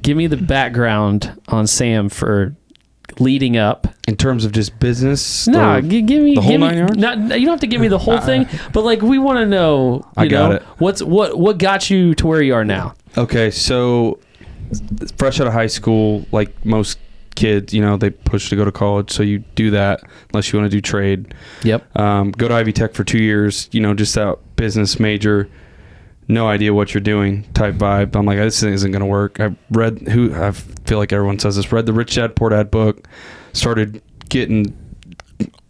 give me the background on Sam for leading up. In terms of just business? No, give me the whole 9 yards? You don't have to give me the whole thing, but like we want to know. I got it. What got you to where you are now? Okay, so fresh out of high school, like most kids, they push to go to college, so you do that unless you want to do trade. Yep. Go to Ivy Tech for 2 years, just that business major, no idea what you're doing type vibe. I'm like, this thing isn't going to work. I feel like everyone says this, read the Rich Dad Poor Dad book, started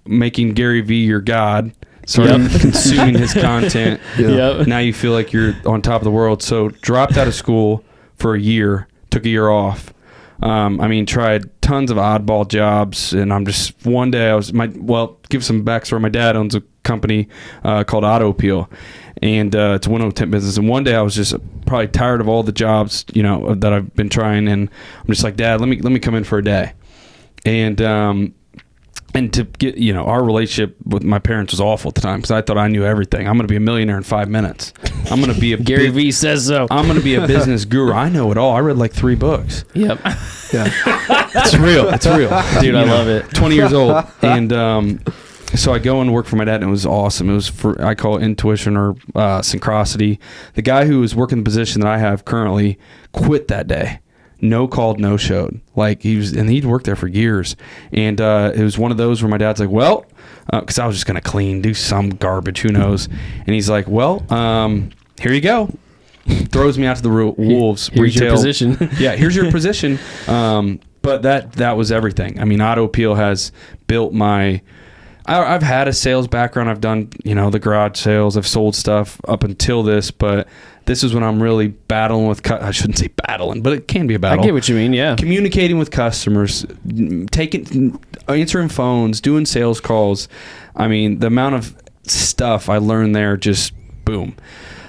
making Gary Vee your god, started consuming his content. Yep. Now you feel like you're on top of the world. So dropped out of school for a year, took a year off. Tried tons of oddball jobs, and I'm just, one day give some backstory. My dad owns a company called Auto Appeal, and it's a window tint business. And one day I was just probably tired of all the jobs, that I've been trying, and I'm just like, Dad, let me come in for a day. And to get, our relationship with my parents was awful at the time because I thought I knew everything. I'm going to be a millionaire in 5 minutes. I'm going to be a Gary Vee says so. I'm going to be a business guru. I know it all. I read like 3 books. Yep. Yeah. It's real. Dude, I love it. 20 years old. And so I go and work for my dad, and it was awesome. It was I call it intuition or synchronicity. The guy who was working the position that I have currently quit that day. No called, no showed. Like he'd worked there for years. And it was one of those where my dad's like, well, because I was just going to clean, do some garbage, who knows. And he's like, well, here you go. Throws me out to the wolves. Here's retail. Your position. Yeah, here's your position. But that was everything. Auto Appeal has built I've had a sales background. I've done, the garage sales. I've sold stuff up until this, but this is when I'm really battling with, I shouldn't say battling, but it can be a battle. I get what you mean, yeah. Communicating with customers, answering phones, doing sales calls. The amount of stuff I learned there, just boom.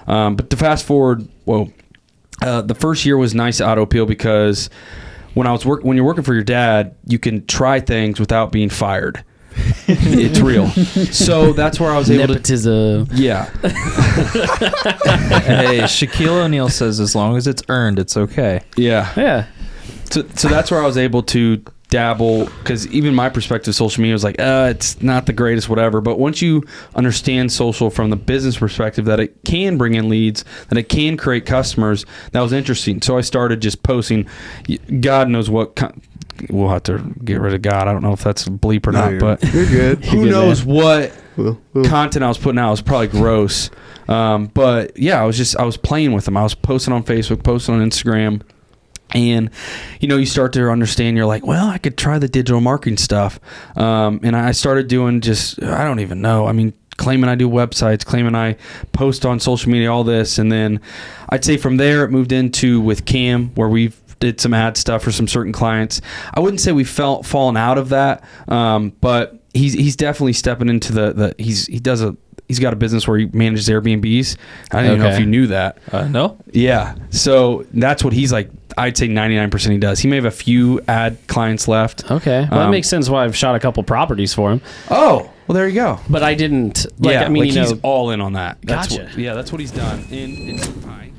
But to fast forward, the first year was nice at Auto Appeal because when you're working for your dad, you can try things without being fired. It's real. So that's where I was able Nepotism. to. Yeah. Hey, Shaquille O'Neal says as long as it's earned, it's okay. Yeah. Yeah. So that's where I was able to dabble, because even my perspective of social media was like, it's not the greatest, whatever. But once you understand social from the business perspective, that it can bring in leads, that it can create customers, that was interesting. So I started just posting. God knows what. We'll have to get rid of God. I don't know if that's a bleep or not, but you're good. Who knows what content I was putting out? It was probably gross. But yeah, I was playing with them. I was posting on Facebook, posting on Instagram. And, you start to understand, you're like, well, I could try the digital marketing stuff. And I started doing I don't even know. Claiming I do websites, claiming I post on social media, all this. And then I'd say from there, it moved into with Cam, where we've did some ad stuff for some certain clients. I wouldn't say we fallen out of that, but he's definitely stepping into he's got a business where he manages Airbnbs. I don't even know if you knew that. No. Yeah. So that's what he's like. I'd say 99% he does. He may have a few ad clients left. Okay. Well, that makes sense why I've shot a couple properties for him. Oh, well, there you go. But I didn't. He's all in on that. Gotcha. That's what he's done. And it's fine.